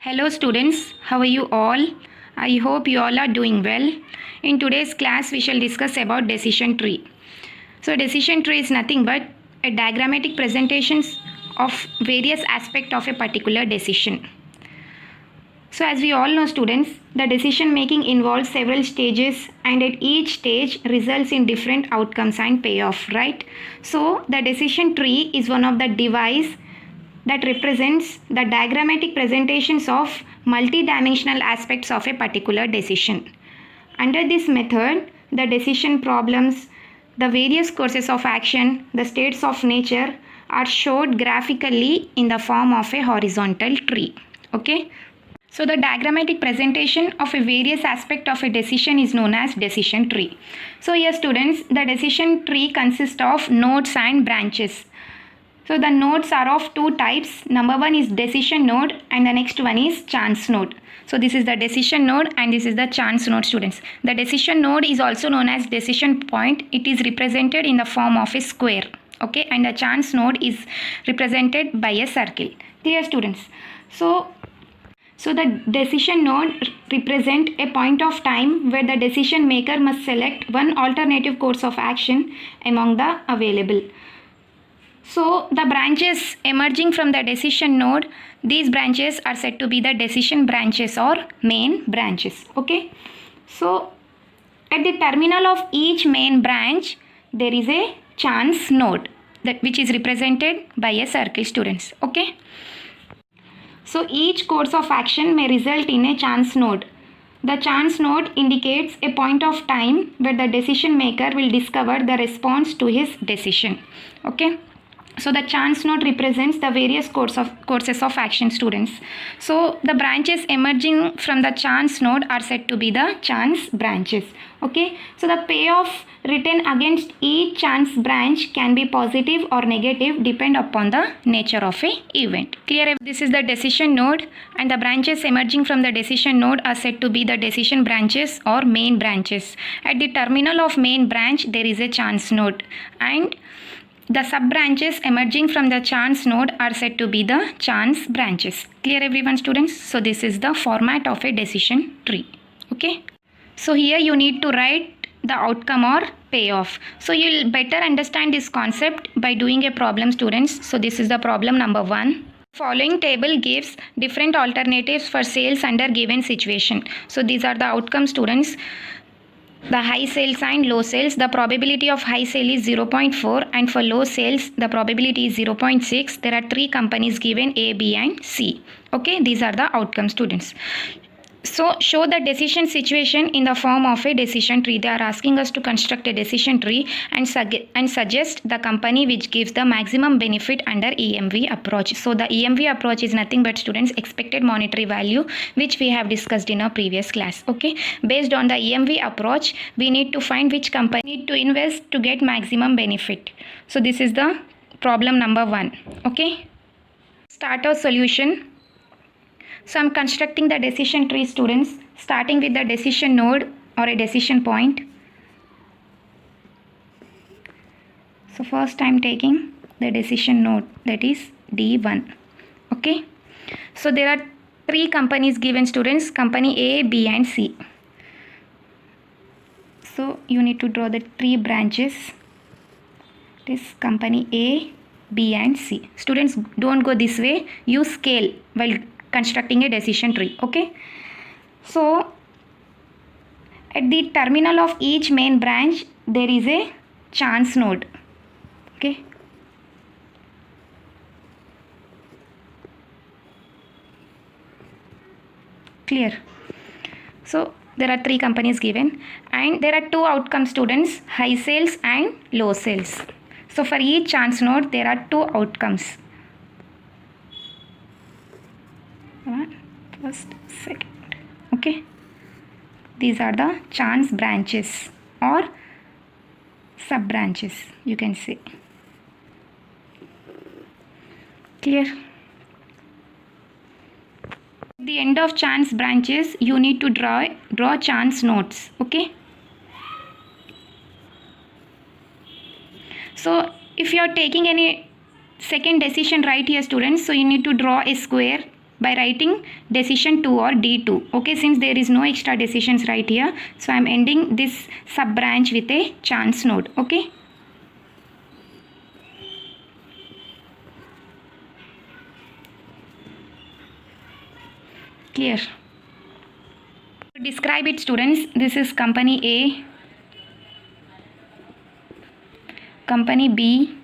Hello students, how are you all? I hope you all are doing well. In today's class we shall discuss about decision tree. So decision tree is nothing but a diagrammatic presentations of various aspects of a particular decision. So as we all know students, the decision making involves several stages and at each stage results in different outcomes and payoff, right? So the decision tree is one of the device that represents the diagrammatic presentations of multidimensional aspects of a particular decision. Under this method, the decision problems, the various courses of action, the states of nature are showed graphically in the form of a horizontal tree. Okay. So the diagrammatic presentation of a various aspect of a decision is known as decision tree. So here students, the decision tree consists of nodes and branches. So the nodes are of two types. Number one is decision node and the next one is chance node. So this is the decision node and this is the chance node students. The decision node is also known as decision point. It is represented in the form of a square. Okay, and the chance node is represented by a circle. Clear students? So the decision node represent a point of time where the decision maker must select one alternative course of action among the available. So the branches emerging from the decision node, these branches are said to be the decision branches or main branches. Okay. So at the terminal of each main branch, there is a chance node which is represented by a circle students. Okay. So each course of action may result in a chance node. The chance node indicates a point of time where the decision maker will discover the response to his decision. Okay. So the chance node represents the various courses of action students. So the branches emerging from the chance node are said to be the chance branches. Okay. So the payoff written against each chance branch can be positive or negative depend upon the nature of a event. Clear? This is the decision node and the branches emerging from the decision node are said to be the decision branches or main branches. At the terminal of main branch there is a chance node and the sub-branches emerging from the chance node are said to be the chance branches. Clear everyone students? So this is the format of a decision tree. Okay. So here you need to write the outcome or payoff. So you'll better understand this concept by doing a problem students. So this is the problem number 1. Following table gives different alternatives for sales under given situation. So these are the outcome students. The high sales and low sales, the probability of high sale is 0.4 and for low sales the probability is 0.6. There are 3 companies given A, B and C. Okay, these are the outcome students. So show the decision situation in the form of a decision tree. They are asking us to construct a decision tree and suggest the company which gives the maximum benefit under EMV approach. So the EMV approach is nothing but students expected monetary value, which we have discussed in our previous class. Okay, based on the EMV approach we need to find which company need to invest to get maximum benefit. So this is the problem number 1. Okay, start our solution. So I'm constructing the decision tree students, starting with the decision node or a decision point. So first I'm taking the decision node, that is D1. Okay. So there are 3 companies given students, company A, B and C. So you need to draw the 3 branches. This company A, B and C. Students, don't go this way, use scale while constructing a decision tree. Okay. So at the terminal of each main branch there is a chance node. Okay. Clear? So there are 3 companies given and there are 2 outcome students, high sales and low sales. So for each chance node there are 2 outcomes. First, second. Okay, these are the chance branches or sub branches, you can say. Clear? At the end of chance branches you need to draw chance nodes. Okay, so if you are taking any second decision right here students, so you need to draw a square by writing decision 2 or D2. Okay, since there is no extra decisions right here, so I am ending this sub branch with a chance node. Okay. Clear? Describe it, students. This is company A, company B,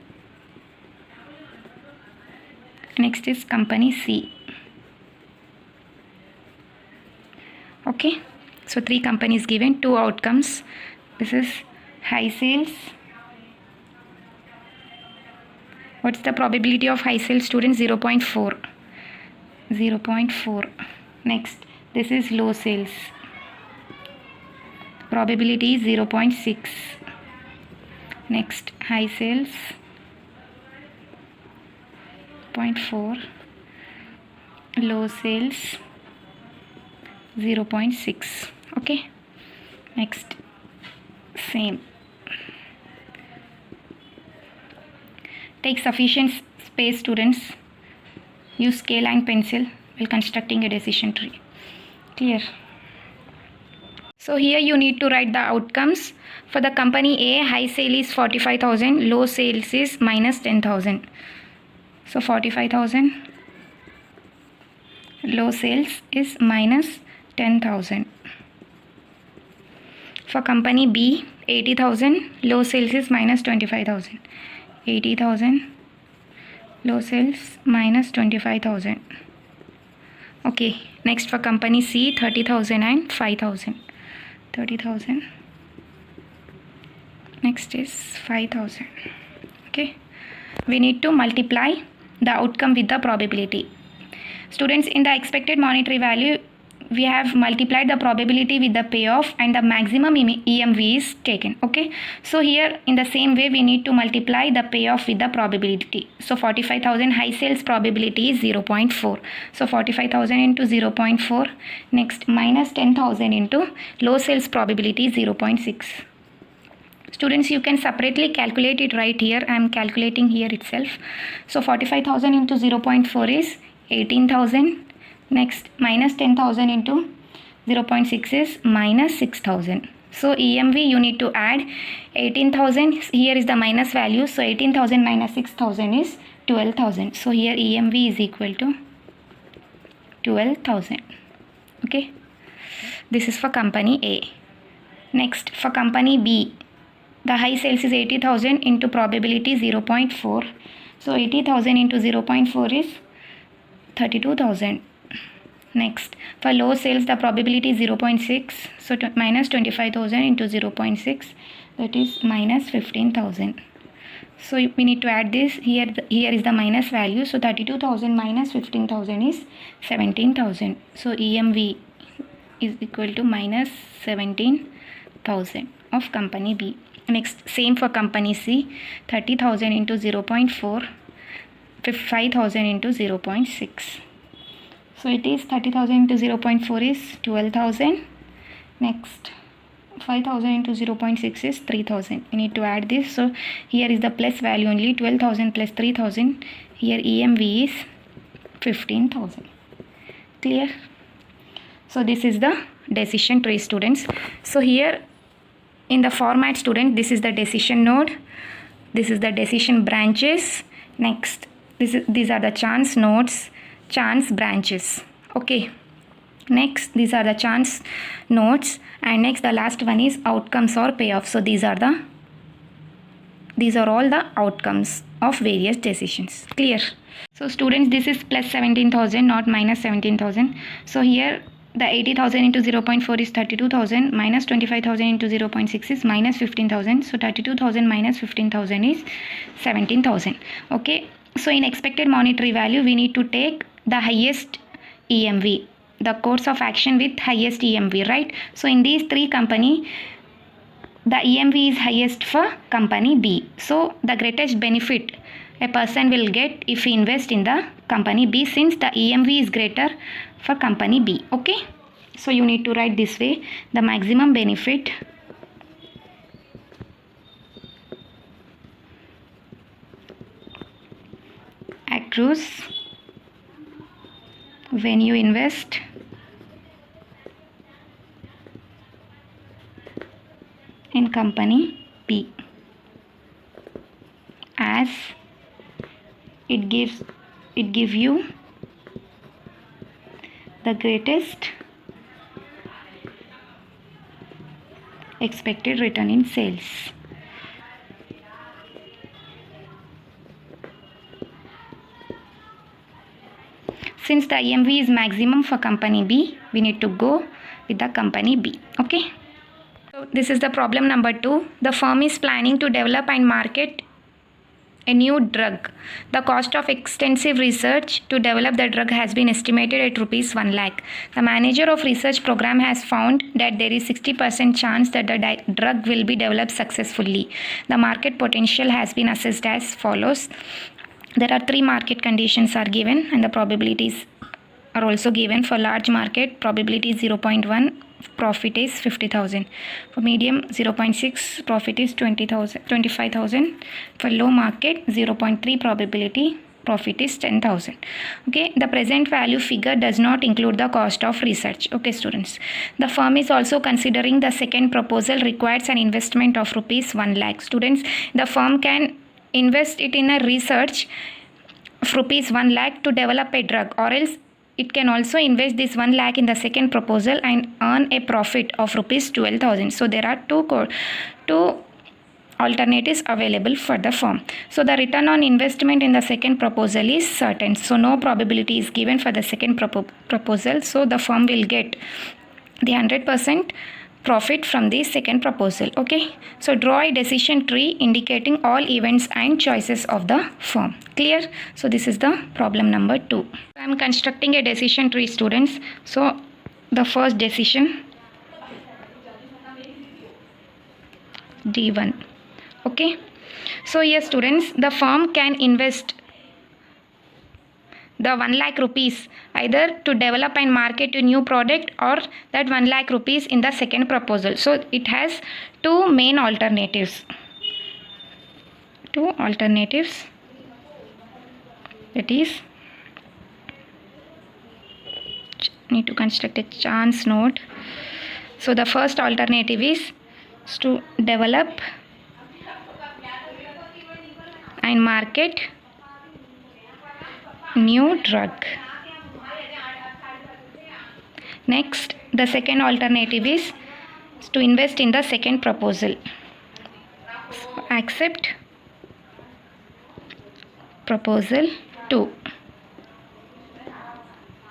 next is company C. Okay, so 3 companies given, 2 outcomes. This is high sales. What's the probability of high sales, students? 0.4. 0.4. Next, this is low sales. Probability is 0.6. Next, high sales 0.4, low sales 0.6. Okay, next, same. Take sufficient space, students. Use scale and pencil while constructing a decision tree. Clear? So here you need to write the outcomes. For the company A, high sale is 45,000, low sales is minus 10,000. So 45,000, low sales is minus 10,000. For company B, 80,000, low sales is minus 25,000. 80,000, low sales minus 25,000. Okay, next for company C, 30,000 and 5,000. 30,000. Next is 5,000. Okay, we need to multiply the outcome with the probability. Students, in the expected monetary value, we have multiplied the probability with the payoff and the maximum EMV is taken. Okay, so here in the same way we need to multiply the payoff with the probability. So 45,000 high sales probability is 0.4. So 45,000 into 0.4. Next, minus 10,000 into low sales probability is 0.6. Students, you can separately calculate it right here. I am calculating here itself. So 45,000 into 0.4 is 18,000. Next, minus 10,000 into 0.6 is minus 6,000. So EMV you need to add 18,000. Here is the minus value. So 18,000 minus 6,000 is 12,000. So here EMV is equal to 12,000. Okay. This is for company A. Next, for company B, the high sales is 80,000 into probability 0.4. So 80,000 into 0.4 is 32,000. Next, for low sales the probability is 0.6. So minus 25,000 into 0.6, that is minus 15,000. So we need to add this. Here is the minus value. So 32,000 minus 15,000 is 17,000. So EMV is equal to minus 17,000 of company B. Next, same for company C. 30,000 into 0.4, 5,000 into 0.6. So it is 30,000 into 0.4 is 12,000. Next, 5,000 into 0.6 is 3,000. We need to add this. So here is the plus value only, 12,000 plus 3,000. Here EMV is 15,000. Clear? So this is the decision tree, students. So here in the format, student, this is the decision node. This is the decision branches. Next, these are the chance nodes, chance branches. Okay, next these are the chance nodes, and next the last one is outcomes or payoffs. So these are all the outcomes of various decisions. Clear? So students, this is plus 17,000, not minus 17,000. So here the 80,000 into 0.4 is 32,000, minus 25,000 into 0.6 is minus 15,000. So 32,000 minus 15,000 is 17,000. Okay, so in expected monetary value we need to take the highest EMV, the course of action with highest EMV, right? So in these three company, the EMV is highest for company B. So the greatest benefit a person will get if he invest in the company B, since the EMV is greater for company B. Okay, so you need to write this way: the maximum benefit accrues when you invest in company B, as it give you the greatest expected return in sales. Since the EMV is maximum for company B, we need to go with the company B. Okay. So this is the problem number 2. The firm is planning to develop and market a new drug. The cost of extensive research to develop the drug has been estimated at rupees 1 lakh. The manager of research program has found that there is 60% chance that the drug will be developed successfully. The market potential has been assessed as follows. There are 3 market conditions are given and the probabilities are also given. For large market, probability is 0.1, profit is 50,000. For medium, 0.6, profit is 25,000. For low market, 0.3 probability, profit is 10,000. Okay, the present value figure does not include the cost of research. Okay, students, the firm is also considering the second proposal requires an investment of rupees 1 lakh. Students, the firm can invest it in a research of rupees 1 lakh to develop a drug, or else it can also invest this 1 lakh in the second proposal and earn a profit of rupees 12,000. So there are two alternatives available for the firm. So the return on investment in the second proposal is certain. So no probability is given for the second proposal. So the firm will get the 100% profit from the second proposal. Okay, so draw a decision tree indicating all events and choices of the firm. Clear? So this is the problem number 2. I am constructing a decision tree, students. So the first decision, D1. Okay, so here students, the firm can invest the 1 lakh rupees either to develop and market a new product, or that 1 lakh rupees in the second proposal. So it has two main alternatives. That is, need to construct a chance node. So the first alternative is to develop and market new drug. Next, the second alternative is to invest in the second proposal. So accept proposal 2.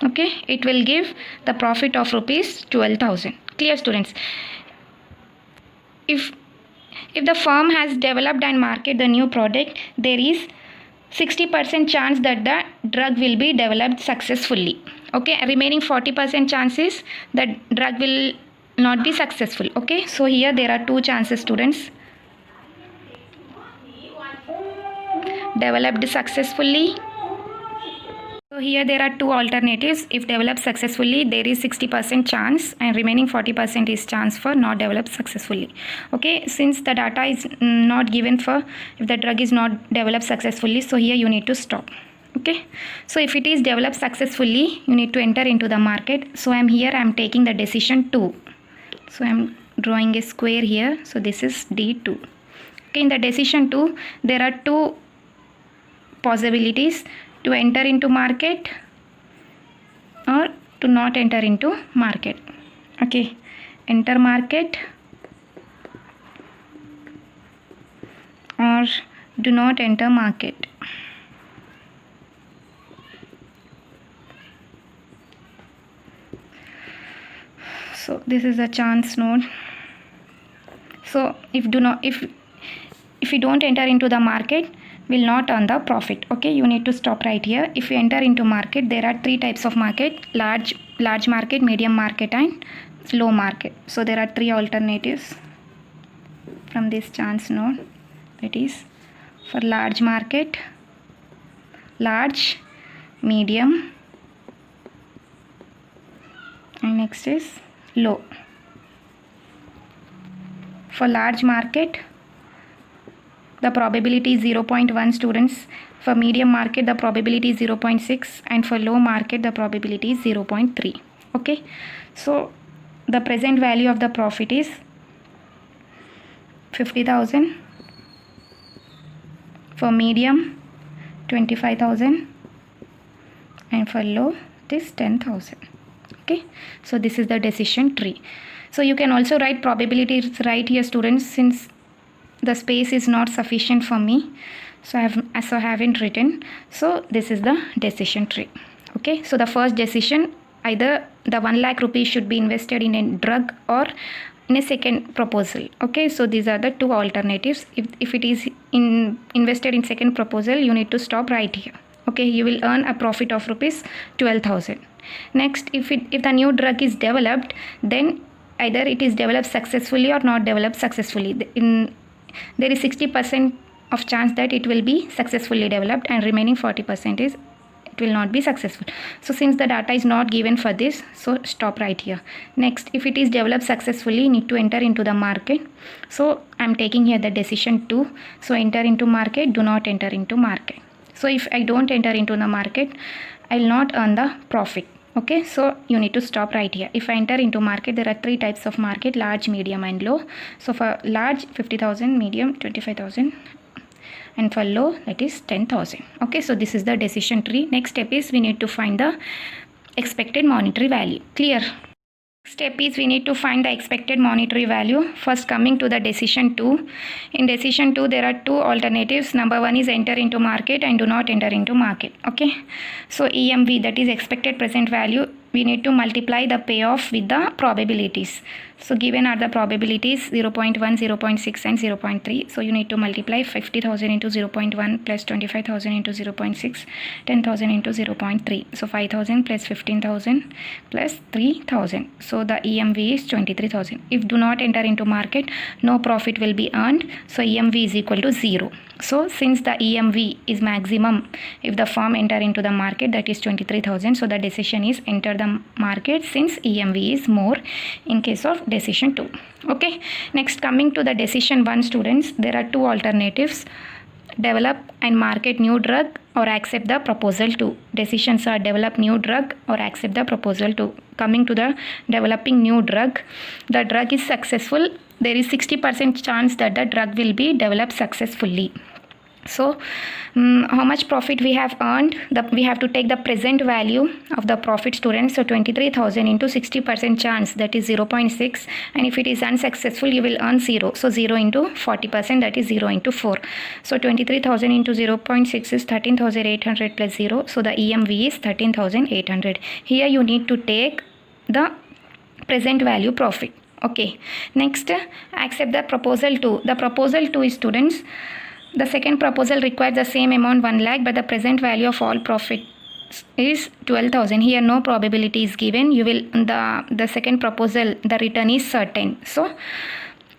Okay, it will give the profit of rupees 12,000. Clear, students? If the firm has developed and marketed the new product, there is 60% chance that the drug will be developed successfully. Okay, remaining 40% chances that drug will not be successful. Okay, so here there are 2 chances, students. Developed successfully. So here there are 2 alternatives. If developed successfully, there is 60% chance, and remaining 40% is chance for not developed successfully. Okay, since the data is not given for if the drug is not developed successfully, so here you need to stop. Okay, so if it is developed successfully, you need to enter into the market. So I am taking the decision 2. So I am drawing a square here. So this is D2. Okay, in the decision 2, there are 2 possibilities: to enter into market or to not enter into market. Okay, enter market or do not enter market. So this is a chance node. So if you don't enter into the market, will not earn the profit. Okay, you need to stop right here. If you enter into market, there are 3 types of market: large market, medium market and low market. So there are 3 alternatives from this chance node. That is, for large market, large, medium, and next is low. For large market, the probability is 0.1, students, For medium market, the probability is 0.6, and for low market, the probability is 0.3. Okay, so the present value of the profit is 50,000. For medium, 25,000, and for low, it is 10,000. Okay, so this is the decision tree. So you can also write probabilities right here, students, since the space is not sufficient for me, so I haven't written. So this is the decision tree. Okay, so the first decision, either the 1 lakh rupees should be invested in a drug or in a second proposal. Okay, so these are the two alternatives. If it is invested in second proposal, you need to stop right here. Okay, you will earn a profit of rupees 12,000. Next, if the new drug is developed, then either it is developed successfully or not developed successfully. There is 60% of chance that it will be successfully developed, and remaining 40% is it will not be successful. So since the data is not given for this, so stop right here. Next, if it is developed successfully, need to enter into the market. So I'm taking here the decision 2. So enter into market, do not enter into market. So if I don't enter into the market, I will not earn the profit. Okay, so you need to stop right here. If I enter into market, there are 3 types of market: large, medium, and low. So for large, 50,000, medium, 25,000, and for low, that is 10,000. Okay, so this is the decision tree. Next step is we need to find the expected monetary value. Clear? Step is we need to find the expected monetary value. First, coming to the decision 2. In decision 2, there are 2 alternatives. Number 1 is enter into market and do not enter into market. Okay, so EMV, that is expected present value, we need to multiply the payoff with the probabilities. So given are the probabilities 0.1, 0.6 and 0.3. So you need to multiply 50,000 into 0.1 plus 25,000 into 0.6, 10,000 into 0.3. So 5,000 plus 15,000 plus 3,000. So the EMV is 23,000. If do not enter into market, no profit will be earned. So EMV is equal to 0. So since the EMV is maximum if the firm enter into the market, that is 23,000. So the decision is enter the market since EMV is more in case of decision 2. Okay, next coming to the decision 1, students, there are 2 alternatives: develop and market new drug or accept the proposal 2. Decisions are develop new drug or accept the proposal 2. Coming to the developing new drug, the drug is successful. There is 60% chance that the drug will be developed successfully. So how much profit we have earned? We have to take the present value of the profit, students. So 23,000 into 60% chance, that is 0.6, and if it is unsuccessful, you will earn 0. So 0 into 40%, that is 0 into 4. So 23,000 into 0.6 is 13,800 plus 0. So the EMV is 13,800. Here you need to take the present value profit. Okay, next, accept the proposal 2. The proposal 2 is, students, the second proposal requires the same amount 1 lakh, but the present value of all profit is 12,000. Here no probability is given. You will the second proposal, the return is certain. So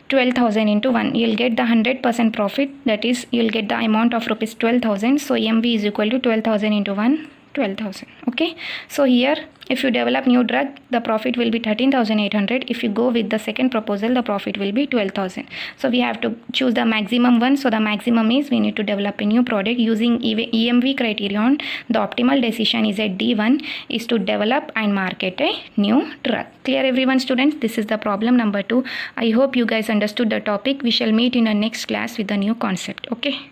12,000 into 1, you will get the 100% profit, that is you will get the amount of rupees 12,000. So EMV is equal to 12,000 into 1, 12,000. Okay, so here if you develop new drug, the profit will be 13,800. If you go with the second proposal, the profit will be 12,000. So we have to choose the maximum one. So the maximum is we need to develop a new product using EMV criterion. The optimal decision is at D1 is to develop and market a new drug. Clear everyone, students? This is the problem number 2. I hope you guys understood the topic. We shall meet in the next class with the new concept. Okay.